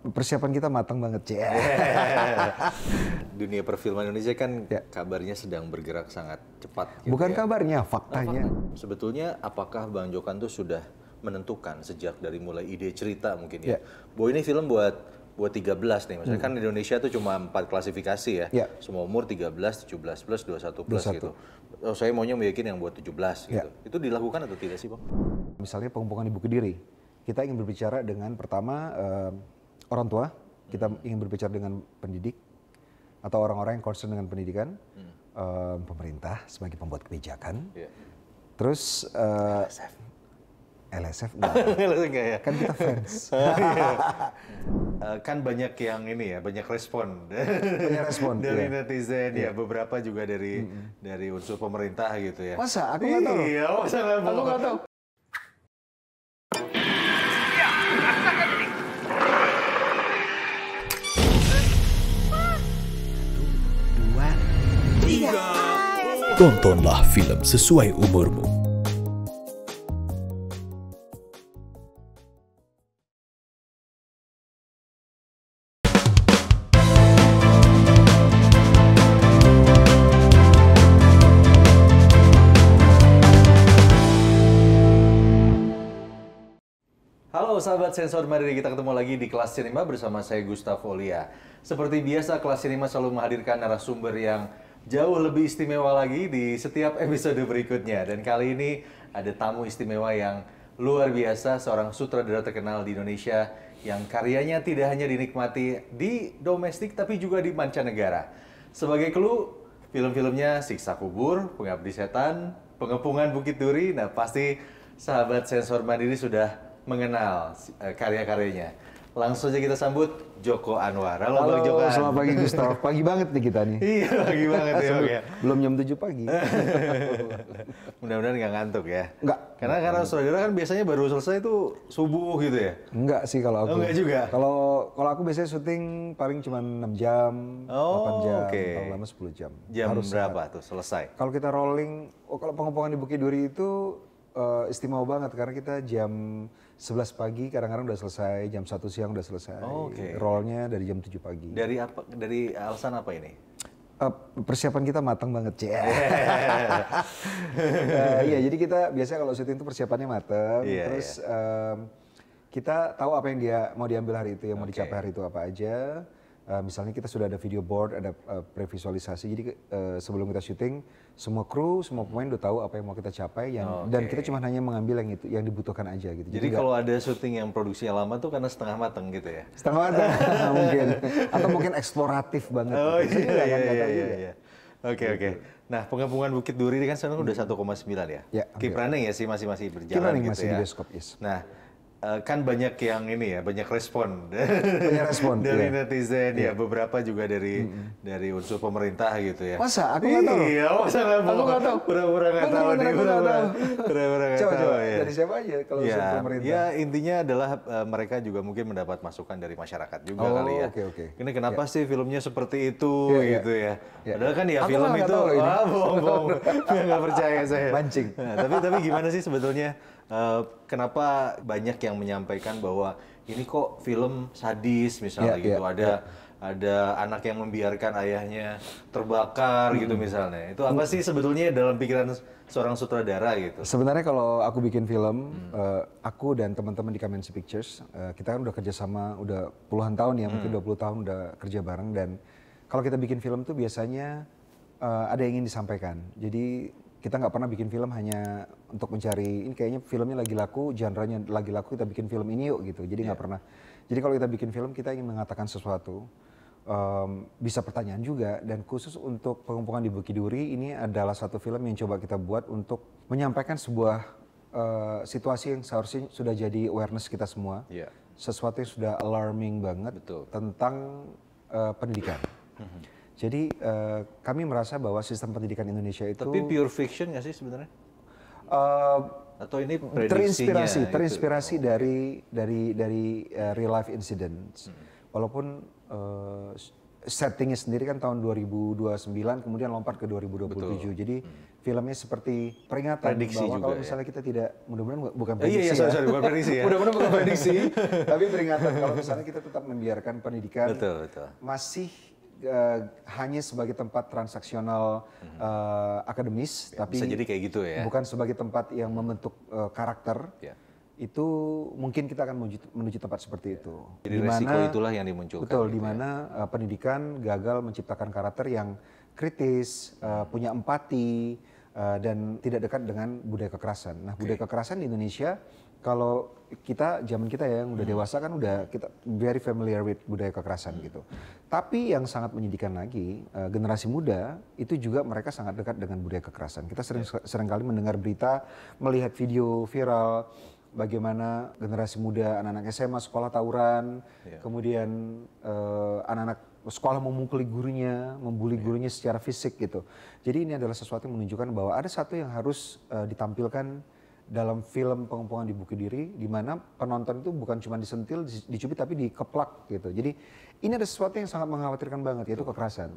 Persiapan kita matang banget, Cek. Dunia perfilman Indonesia kan kabarnya sedang bergerak sangat cepat. Gitu Bukan ya. kabarnya, faktanya. Sebetulnya apakah Bang Jokan tuh sudah menentukan sejak dari mulai ide cerita mungkin ya? Bahwa ini film buat 13 nih, maksudnya kan Indonesia tuh cuma 4 klasifikasi ya. Semua umur 13, 17 plus, 21 plus gitu. Oh, saya maunya bikin yang buat 17 gitu. Itu dilakukan atau tidak sih, Bang? Misalnya pengepungan di Bukit Duri. Kita ingin berbicara dengan pertama orang tua, kita ingin berbicara dengan pendidik atau orang-orang yang concern dengan pendidikan, pemerintah sebagai pembuat kebijakan. Terus LSF enggak. Enggak ya? Kan kita fans. Kan banyak yang ini ya, banyak respon. Banyak respon dari netizen ya, beberapa juga dari unsur pemerintah gitu ya. Masa? Aku nggak tahu. Iya, masa nggak tahu. Aku nggak tahu. Tontonlah film sesuai umurmu. Halo sahabat sensor, mari kita ketemu lagi di Kelas Cinema bersama saya Gustavo Lia. Seperti biasa, Kelas Cinema selalu menghadirkan narasumber yang jauh lebih istimewa lagi di setiap episode berikutnya. Dan kali ini ada tamu istimewa yang luar biasa, seorang sutradara terkenal di Indonesia yang karyanya tidak hanya dinikmati di domestik tapi juga di mancanegara. Sebagai clue, film-filmnya Siksa Kubur, Pengabdi Setan, Pengepungan Bukit Duri. Nah, pasti sahabat sensor mandiri sudah mengenal karya-karyanya. Langsung aja kita sambut Joko Anwar. Halo Bang Joko. Selamat pagi Gustaf. Pagi banget nih kita nih. Iya, pagi banget ya. Belum jam 7 pagi. Mudah-mudahan nggak ngantuk ya. Enggak. Karena saudara kan biasanya baru selesai itu subuh gitu ya. Enggak sih kalau aku. Oh, enggak juga. Kalau aku biasanya syuting paling cuma 6 jam, 8 jam, kalau lama 10 jam. Jam harus berapa tuh selesai? Kalau kita rolling, kalau pengepungan di Bukit Duri itu istimewa banget karena kita jam 11 pagi kadang-kadang udah selesai, jam 1 siang udah selesai. Rollnya dari jam 7 pagi. Dari alasan apa ini? Persiapan kita matang banget, Cek. Iya, jadi kita biasanya kalau syuting itu persiapannya matang, terus kita tahu apa yang dia mau diambil hari itu, yang mau dicapai hari itu apa aja. Misalnya kita sudah ada video board, ada previsualisasi, jadi sebelum kita syuting, semua kru, semua pemain udah tahu apa yang mau kita capai, dan kita cuma hanya mengambil yang itu, yang dibutuhkan aja gitu. Jadi kalau ada syuting yang produksinya lama tuh karena setengah matang gitu ya? Setengah matang mungkin, atau mungkin eksploratif banget. Oh gitu. iya. Oke. Nah, Pengepungan Bukit Duri ini kan sekarang udah 1,9 ya? Keep running ya sih, masih berjalan Keep running, gitu masih ya? di bioskop, yes. Nah, kan banyak yang ini ya, banyak respon dari netizen ya, beberapa juga dari unsur pemerintah gitu ya. Masa? Aku nggak tahu. Iya, masa nggak tahu. Aku nggak tahu. Pura-pura nggak tahu nih, pura-pura nggak tahu. Coba, Ya. dari siapa aja kalau unsur pemerintah? Ya intinya adalah mereka juga mungkin mendapat masukan dari masyarakat juga kali ya. Oke. Ini kenapa sih filmnya seperti itu gitu ya? Padahal kan ya aku film itu, bohong, nggak percaya saya. Mancing. Nah, tapi gimana sih sebetulnya? Kenapa banyak yang menyampaikan bahwa ini kok film sadis misalnya gitu, ada anak yang membiarkan ayahnya terbakar gitu misalnya. Itu apa sih sebetulnya dalam pikiran seorang sutradara gitu? Sebenarnya kalau aku bikin film, aku dan teman-teman di Kamensi Pictures, kita kan udah kerjasama udah puluhan tahun ya, mungkin 20 tahun udah kerja bareng, dan kalau kita bikin film tuh biasanya ada yang ingin disampaikan. Jadi kita nggak pernah bikin film hanya untuk mencari, ini kayaknya filmnya lagi laku, genre-nya lagi laku, kita bikin film ini yuk gitu. Jadi nggak pernah. Jadi kalau kita bikin film, kita ingin mengatakan sesuatu. Bisa pertanyaan juga, dan khusus untuk Pengepungan di Bukit Duri, ini adalah satu film yang coba kita buat untuk menyampaikan sebuah situasi yang seharusnya sudah jadi awareness kita semua. Sesuatu yang sudah alarming banget tentang pendidikan. Jadi kami merasa bahwa sistem pendidikan Indonesia itu... Tapi pure fiction nggak sih sebenarnya? Atau ini terinspirasi dari real life incidents. Walaupun settingnya sendiri kan tahun 2029, kemudian lompat ke 2027. Betul. Jadi filmnya seperti peringatan Prediksi bahwa juga kalau ya. misalnya kita tidak, mudah-mudahan bukan Iya, prediksi sorry, bukan prediksi ya. mudah-mudahan bukan prediksi, tapi peringatan kalau misalnya kita tetap membiarkan pendidikan Betul. masih hanya sebagai tempat transaksional akademis, Ya, tapi bisa jadi kayak gitu ya. bukan sebagai tempat yang membentuk karakter. Ya. Itu mungkin kita akan menuju tempat seperti itu. Jadi resiko itulah yang dimunculkan. Betul, gitu di mana pendidikan gagal menciptakan karakter yang kritis, punya empati, dan tidak dekat dengan budaya kekerasan. Nah, budaya kekerasan di Indonesia, kalau kita, zaman kita ya, yang udah dewasa kan udah kita very familiar with budaya kekerasan gitu. Tapi yang sangat menyedihkan lagi, generasi muda itu juga mereka sangat dekat dengan budaya kekerasan. Kita seringkali mendengar berita, melihat video viral, bagaimana generasi muda, anak-anak SMA sekolah tawuran, kemudian anak-anak sekolah memukuli gurunya, membuli gurunya secara fisik gitu. Jadi ini adalah sesuatu yang menunjukkan bahwa ada satu yang harus ditampilkan dalam film Pengepungan di Bukit Duri, di mana penonton itu bukan cuma disentil, dicubit, tapi dikeplak gitu. Jadi ini ada sesuatu yang sangat mengkhawatirkan banget, yaitu kekerasan.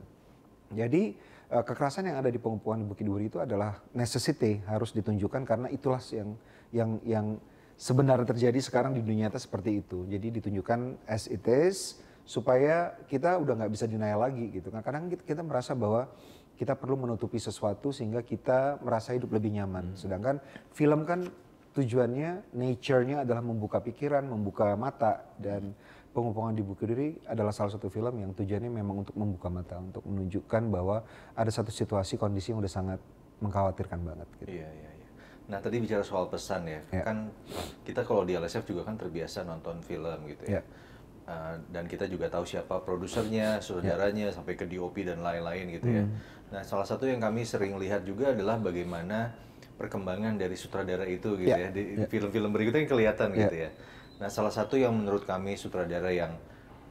Jadi kekerasan yang ada di Pengepungan di Bukit Duri itu adalah necessity, harus ditunjukkan karena itulah yang sebenarnya terjadi sekarang di dunia nyata seperti itu. Jadi ditunjukkan as it is supaya kita udah nggak bisa denial lagi gitu. Nah, kadang kita merasa bahwa kita perlu menutupi sesuatu sehingga kita merasa hidup lebih nyaman. Sedangkan film kan tujuannya, nature-nya adalah membuka pikiran, membuka mata, dan Pengepungan di Bukit Duri adalah salah satu film yang tujuannya memang untuk membuka mata, untuk menunjukkan bahwa ada satu situasi, kondisi yang udah sangat mengkhawatirkan banget. Gitu. Iya. Nah tadi bicara soal pesan ya, kan kita kalau di LSF juga kan terbiasa nonton film gitu ya. Dan kita juga tahu siapa produsernya, saudaranya, sampai ke DOP dan lain-lain gitu ya. Nah salah satu yang kami sering lihat juga adalah bagaimana perkembangan dari sutradara itu gitu ya. Di film-film berikutnya yang kelihatan gitu ya. Nah salah satu yang menurut kami sutradara yang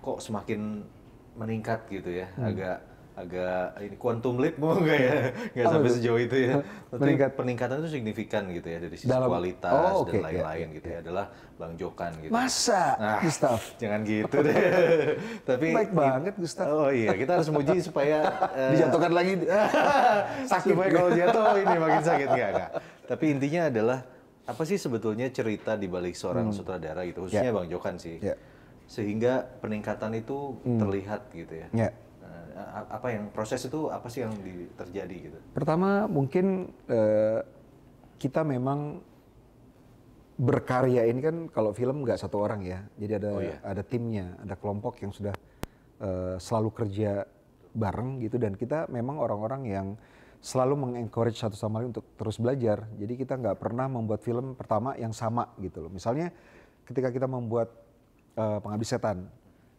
kok semakin meningkat gitu ya, agak ini quantum leap mau nggak ya, nggak sampai sejauh itu ya. Tapi peningkatan itu signifikan gitu ya dari sisi kualitas dan lain-lain gitu ya, adalah Bang Jokan gitu. Masa, Gustaf? Jangan gitu deh. Tapi baik banget Gustaf. Oh iya, kita harus muji supaya dijatuhkan lagi. Sakit supaya kalau jatuh ini makin sakit enggak. Tapi intinya adalah apa sih sebetulnya cerita di balik seorang sutradara gitu, khususnya Bang Jokan sih. Sehingga peningkatan itu terlihat gitu ya. Apa yang proses itu apa sih yang terjadi gitu? Pertama mungkin kita memang berkarya ini kan kalau film nggak satu orang ya, jadi ada timnya, ada kelompok yang sudah selalu kerja bareng gitu, dan kita memang orang-orang yang selalu mengencourage satu sama lain untuk terus belajar. Jadi kita nggak pernah membuat film pertama yang sama gitu loh. Misalnya ketika kita membuat Pengabdi Setan,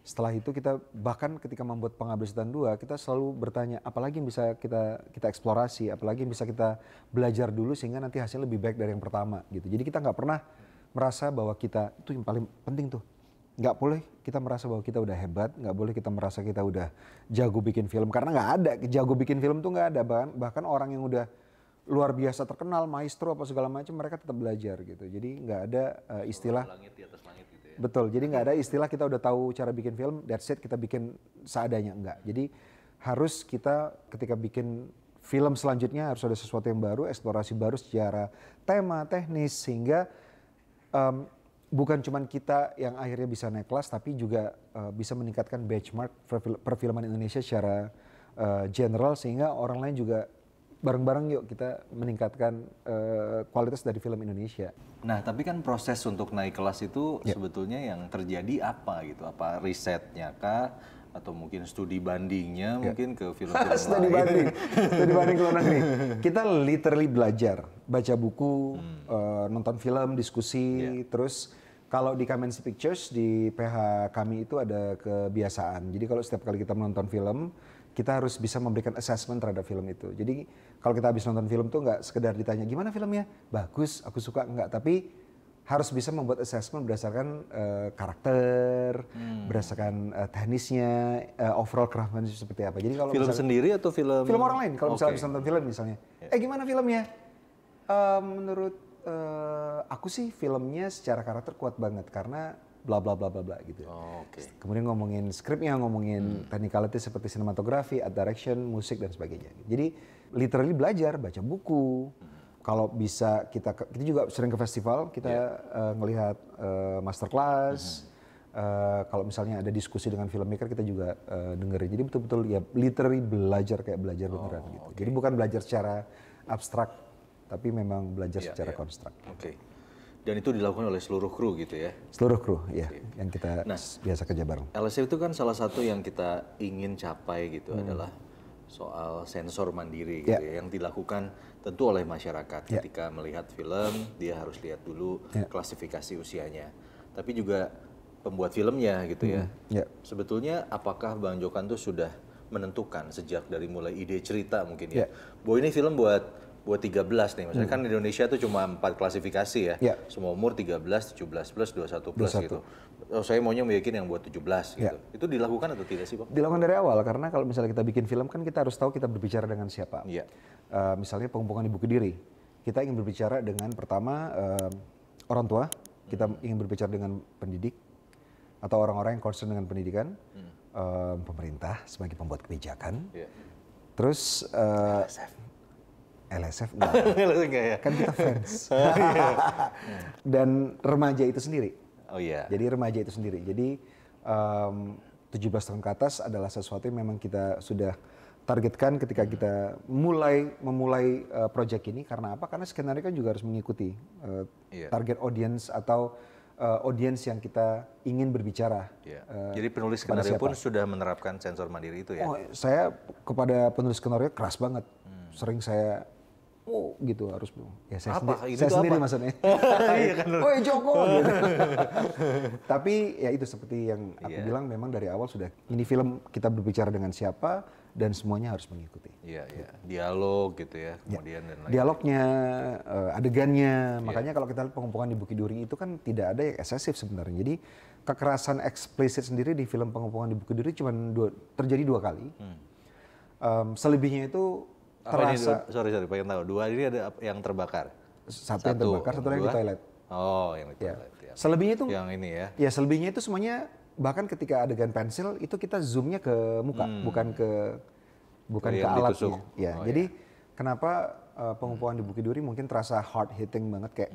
setelah itu kita bahkan ketika membuat Pengabdi Setan 2, kita selalu bertanya apalagi yang bisa kita eksplorasi, apalagi yang bisa kita belajar dulu sehingga nanti hasilnya lebih baik dari yang pertama gitu. Jadi kita nggak pernah merasa bahwa kita itu yang paling penting tuh. Nggak boleh kita merasa bahwa kita udah hebat, nggak boleh kita merasa kita udah jago bikin film, karena nggak ada jago bikin film tuh nggak ada. Bahkan orang yang udah luar biasa terkenal, maestro apa segala macam, mereka tetap belajar gitu. Jadi nggak ada istilah langit di atas langit gitu ya. Betul, jadi nggak ada istilah kita udah tahu cara bikin film, that's it, kita bikin seadanya, enggak. Jadi harus kita ketika bikin film selanjutnya harus ada sesuatu yang baru, eksplorasi baru secara tema, teknis, sehingga bukan cuma kita yang akhirnya bisa naik kelas, tapi juga bisa meningkatkan benchmark perfilman Indonesia secara general, sehingga orang lain juga bareng-bareng yuk kita meningkatkan kualitas dari film Indonesia. Nah, tapi kan proses untuk naik kelas itu sebetulnya yang terjadi apa gitu? Apa risetnya kah? Atau mungkin studi bandingnya mungkin ke film-film lain? Studi banding ke luar negeri. Kita literally belajar, baca buku, nonton film, diskusi, terus kalau di Kamensi Pictures, di PH kami itu ada kebiasaan. Jadi kalau setiap kali kita menonton film, kita harus bisa memberikan assessment terhadap film itu. Jadi kalau kita habis nonton film tuh nggak sekedar ditanya gimana filmnya, bagus, aku suka, enggak, tapi harus bisa membuat assessment berdasarkan karakter, berdasarkan teknisnya, overall craftsmanship seperti apa. Jadi kalau film sendiri atau film orang lain, kalau misalnya habis nonton film misalnya, gimana filmnya? Menurut aku sih filmnya secara karakter kuat banget karena bla bla bla bla bla gitu. Oh, oke. Kemudian ngomongin skripnya, ngomongin technicality seperti sinematografi, art direction, musik dan sebagainya. Jadi literally belajar, baca buku. Kalau bisa kita juga sering ke festival, kita ngelihat masterclass. Kalau misalnya ada diskusi dengan filmmaker kita juga dengerin. Jadi betul-betul ya literally belajar kayak belajar beneran gitu. Jadi bukan belajar secara abstrak, tapi memang belajar secara konstruk. Oke. Dan itu dilakukan oleh seluruh kru gitu ya? Seluruh kru, ya, yang kita biasa kerja bareng. LSF itu kan salah satu yang kita ingin capai gitu adalah soal sensor mandiri gitu ya, yang dilakukan tentu oleh masyarakat. Ketika melihat film, dia harus lihat dulu klasifikasi usianya. Tapi juga pembuat filmnya gitu ya. Sebetulnya apakah Bang Jokan tuh sudah menentukan sejak dari mulai ide cerita mungkin ya? Bahwa ini film buat 13 nih, misalnya kan Indonesia tuh cuma 4 klasifikasi ya, semua umur 13, 17 plus, 21 plus gitu. Oh, saya maunya bikin yang buat 17 gitu. Itu dilakukan atau tidak sih Bang? Dilakukan dari awal, karena kalau misalnya kita bikin film kan kita harus tahu kita berbicara dengan siapa. Misalnya Pengepungan di Bukit Duri, kita ingin berbicara dengan pertama orang tua, kita ingin berbicara dengan pendidik, atau orang-orang yang concern dengan pendidikan, pemerintah sebagai pembuat kebijakan, terus LSF enggak ya? Kan kita fans. Dan remaja itu sendiri. Oh iya. Jadi remaja itu sendiri. Jadi 17 tahun ke atas adalah sesuatu yang memang kita sudah targetkan ketika kita memulai proyek ini. Karena apa? Karena skenario kan juga harus mengikuti target audience atau audience yang kita ingin berbicara. Jadi penulis skenario pun sudah menerapkan sensor mandiri itu ya? Oh, saya kepada penulis skenario keras banget. Sering saya gitu harus ya saya sendiri maksudnya. Joko gitu. Tapi ya itu seperti yang aku bilang, memang dari awal sudah ini film kita berbicara dengan siapa dan semuanya harus mengikuti. Dialog gitu ya, kemudian dan lain-lain. Dialognya, adegannya, makanya kalau kita lihat Pengepungan di Bukit Duri itu kan tidak ada yang eksesif sebenarnya. Jadi kekerasan eksplisit sendiri di film Pengepungan di Bukit Duri cuma terjadi 2 kali. Selebihnya itu terasa. Sorry, pengen tahu. 2 ini ada yang terbakar. Satu yang terbakar, satu yang di toilet. Oh, yang di toilet. Selebihnya itu. Yang ini ya. Ya selebihnya itu semuanya, bahkan ketika adegan pensil itu kita zoomnya ke muka, bukan ke alatnya. Jadi kenapa Pengepungan di Bukit Duri mungkin terasa hard hitting banget, kayak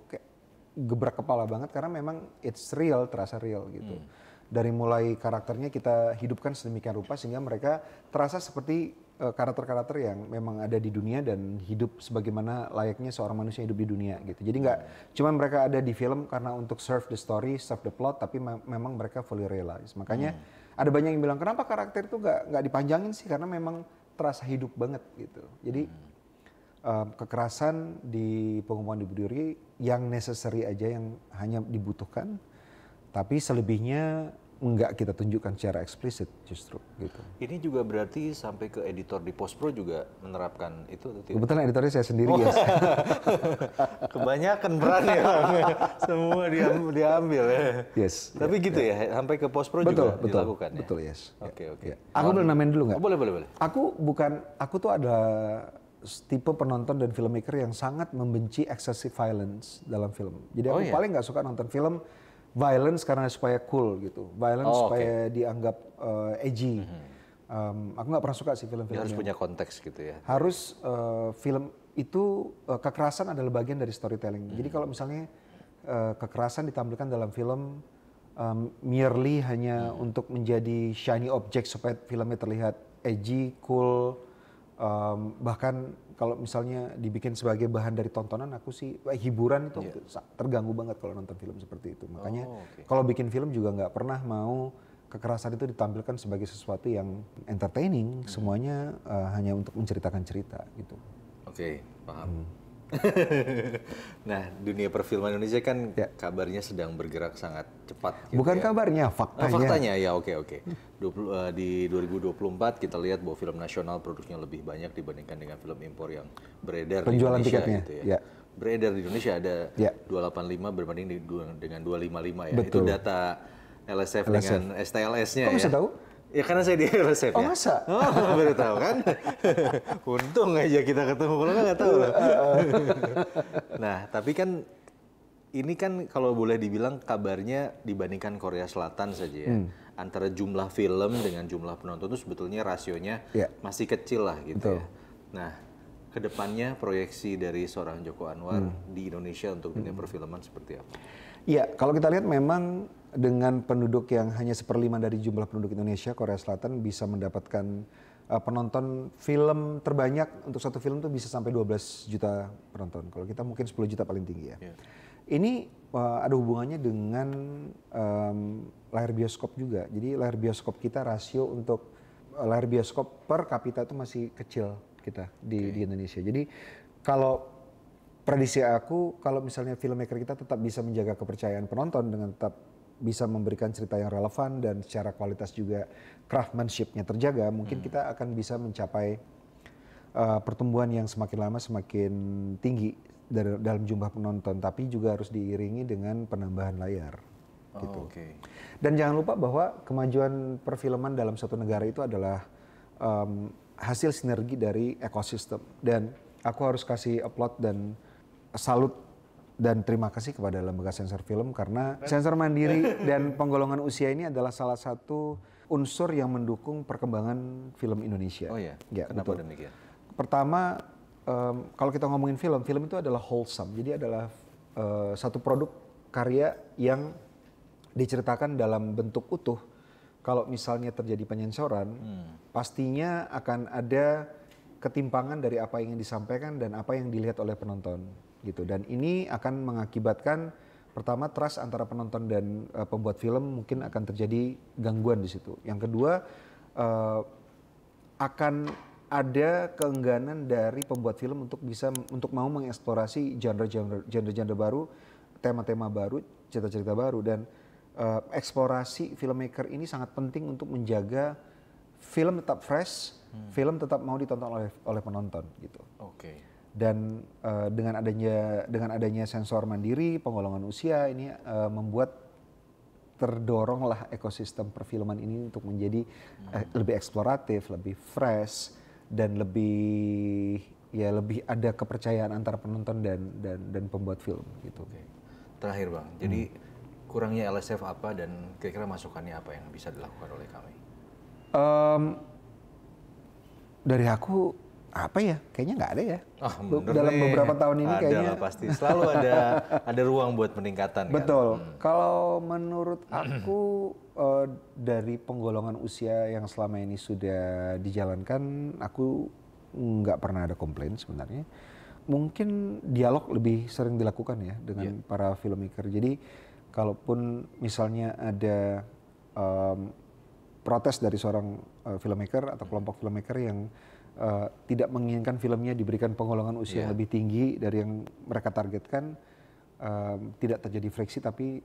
kayak gebrak kepala banget, karena memang it's real, terasa real gitu. Dari mulai karakternya kita hidupkan sedemikian rupa sehingga mereka terasa seperti karakter-karakter yang memang ada di dunia dan hidup sebagaimana layaknya seorang manusia hidup di dunia gitu. Jadi nggak cuma mereka ada di film karena untuk serve the story, serve the plot, tapi memang mereka fully realized. Makanya ada banyak yang bilang kenapa karakter itu nggak dipanjangin sih, karena memang terasa hidup banget gitu. Jadi kekerasan di Pengepungan di Bukit Duri yang necessary aja, yang hanya dibutuhkan, tapi selebihnya enggak kita tunjukkan secara eksplisit justru gitu. Ini juga berarti sampai ke editor di post pro juga menerapkan itu atau tidak? Kebetulan editornya saya sendiri ya. Kebanyakan peran ya, semua diambil ya. Yes. Tapi gitu ya, sampai ke post pro juga dilakukan ya? Betul, yes. Oke. Aku boleh namain dulu nggak? Boleh. Aku tuh ada tipe penonton dan filmmaker yang sangat membenci excessive violence dalam film. Jadi aku paling nggak suka nonton film violence karena supaya cool gitu, violence supaya dianggap edgy. Aku nggak pernah suka sih film-film. Harus punya konteks gitu ya. Harus film itu kekerasan adalah bagian dari storytelling. Jadi kalau misalnya kekerasan ditampilkan dalam film merely hanya untuk menjadi shiny object supaya filmnya terlihat edgy, cool, bahkan kalau misalnya dibikin sebagai bahan dari tontonan, aku sih hiburan itu terganggu banget kalau nonton film seperti itu. Makanya kalau bikin film juga nggak pernah mau kekerasan itu ditampilkan sebagai sesuatu yang entertaining. Semuanya hanya untuk menceritakan cerita gitu. Oke, paham. Nah, dunia perfilman Indonesia kan kabarnya sedang bergerak sangat cepat. Gitu. Bukan kabarnya, faktanya. Faktanya ya, oke. Di 2024 kita lihat bahwa film nasional produksinya lebih banyak dibandingkan dengan film impor yang beredar penjualan di Indonesia. Tiketnya, gitu ya. Beredar di Indonesia ada 285 berbanding dengan 255 ya. Betul. Itu data LSF dengan STLS-nya ya. Kok bisa tahu? Ya karena saya di LSF ya. Masa? Baru tahu kan? Untung aja kita ketemu, kalau nggak tahu. Nah, tapi kan ini kan kalau boleh dibilang kabarnya dibandingkan Korea Selatan saja ya. Antara jumlah film dengan jumlah penonton itu sebetulnya rasionya masih kecil lah gitu ya. Nah, kedepannya proyeksi dari seorang Joko Anwar di Indonesia untuk dunia perfilman seperti apa? Iya, kalau kita lihat memang dengan penduduk yang hanya 1/5 dari jumlah penduduk Indonesia, Korea Selatan bisa mendapatkan penonton film terbanyak untuk satu film tuh bisa sampai 12 juta penonton. Kalau kita mungkin 10 juta paling tinggi ya. Ini ada hubungannya dengan layar bioskop juga. Jadi layar bioskop kita rasio untuk layar bioskop per kapita itu masih kecil kita di Indonesia. Jadi kalau prediksi aku, kalau misalnya filmmaker kita tetap bisa menjaga kepercayaan penonton dengan tetap bisa memberikan cerita yang relevan dan secara kualitas juga craftsmanship-nya terjaga, mungkin kita akan bisa mencapai pertumbuhan yang semakin lama semakin tinggi dalam jumlah penonton, tapi juga harus diiringi dengan penambahan layar. Gitu. Dan jangan lupa bahwa kemajuan perfilman dalam suatu negara itu adalah hasil sinergi dari ekosistem. Dan aku harus kasih applaud dan salut dan terima kasih kepada lembaga sensor film karena sensor mandiri dan penggolongan usia ini adalah salah satu unsur yang mendukung perkembangan film Indonesia. Oh ya, kenapa demikian? Pertama, kalau kita ngomongin film itu adalah wholesome. Jadi adalah satu produk karya yang diceritakan dalam bentuk utuh. Kalau misalnya terjadi penyensoran, pastinya akan ada ketimpangan dari apa yang ingin disampaikan dan apa yang dilihat oleh penonton. Gitu. Dan ini akan mengakibatkan pertama trust antara penonton dan pembuat film mungkin akan terjadi gangguan di situ. Yang kedua akan ada keengganan dari pembuat film untuk mau mengeksplorasi genre baru, tema-tema baru, cerita-cerita baru dan eksplorasi filmmaker ini sangat penting untuk menjaga film tetap fresh, film tetap mau ditonton oleh penonton gitu. Dan dengan adanya sensor mandiri, penggolongan usia ini membuat terdoronglah ekosistem perfilman ini untuk menjadi lebih eksploratif, lebih fresh dan lebih ada kepercayaan antara penonton dan pembuat film gitu. Terakhir Bang, jadi kurangnya LSF apa dan kira-kira masukannya apa yang bisa dilakukan oleh kami? Dari aku apa ya? Kayaknya nggak ada ya. Dalam beberapa tahun ini kayaknya. Ada lah pasti. Selalu ada ruang buat peningkatan. Betul. Kan? Kalau menurut aku dari penggolongan usia yang selama ini sudah dijalankan, aku nggak pernah ada komplain sebenarnya. Mungkin dialog lebih sering dilakukan ya dengan para filmmaker. Jadi kalaupun misalnya ada protes dari seorang filmmaker atau kelompok filmmaker yang tidak menginginkan filmnya diberikan penggolongan usia yang lebih tinggi dari yang mereka targetkan, tidak terjadi friksi tapi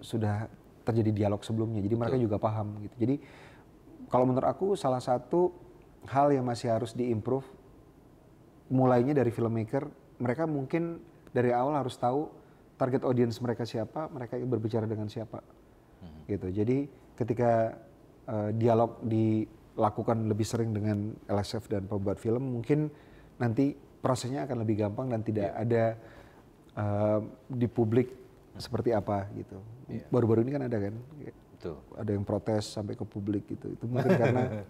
sudah terjadi dialog sebelumnya. Jadi mereka juga paham gitu. Jadi kalau menurut aku salah satu hal yang masih harus diimprove mulainya dari filmmaker, mereka mungkin dari awal harus tahu target audience mereka siapa, mereka ingin berbicara dengan siapa. Gitu. Jadi ketika dialog dilakukan lebih sering dengan LSF dan pembuat film, mungkin nanti prosesnya akan lebih gampang dan tidak ada di publik seperti apa gitu. Baru-baru ini kan ada kan, ada yang protes sampai ke publik gitu. Itu mungkin karena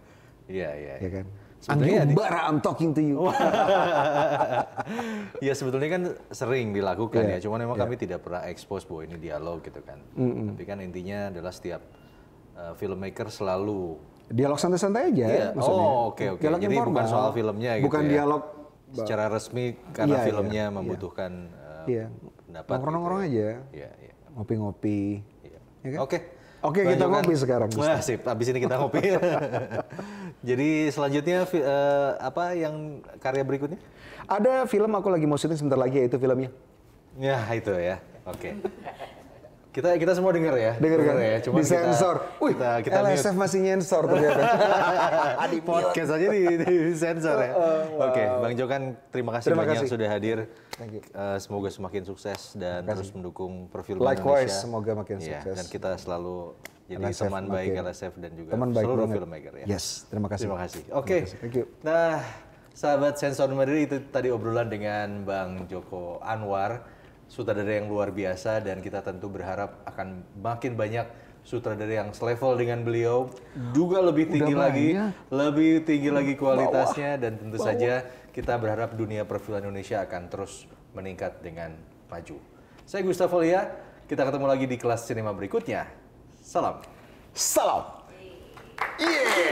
ya kan. Bara, I'm talking to you. Ya sebetulnya kan sering dilakukan ya, cuman memang kami tidak pernah expose bahwa ini dialog gitu kan. Tapi kan intinya adalah setiap filmmaker selalu dialog santai-santai aja maksudnya. Oke. Jadi bukan soal filmnya gitu. Bukan dialog secara resmi karena filmnya membutuhkan pendapat. Nongkrong-nongkrong gitu aja. Ngopi-ngopi. Ya kan? Oke, Bang kita Jokan, ngopi sekarang. Wah, sip. Abis ini kita ngopi. Jadi selanjutnya apa yang karya berikutnya? Ada film aku lagi mau syuting sebentar lagi, yaitu filmnya. Ya, itu ya. Oke. Kita semua dengar ya. Dengar kan? Ya. Cuma di sensor. Wih, kita LSF masih nyensor ternyata. Di podcast aja di sensor ya. Oke, Bang Jokan, terima kasih banyak sudah hadir. Semoga semakin sukses dan terus mendukung perfilman Likewise, Indonesia. Semoga makin sukses. Dan kita selalu jadi LSF teman baik LSF dan juga seluruh filmmaker ya. Yes, terima kasih. Terima kasih. Oke. Nah, sahabat Sensor Mandiri, itu tadi obrolan dengan Bang Joko Anwar sutradara yang luar biasa dan kita tentu berharap akan makin banyak sutradara yang selevel dengan beliau, juga lebih tinggi lagi kualitasnya dan tentu saja kita berharap dunia perfilman Indonesia akan terus meningkat dengan maju. Saya Gustavo Lia, kita ketemu lagi di kelas sinema berikutnya. Salam. Salam. Yeah.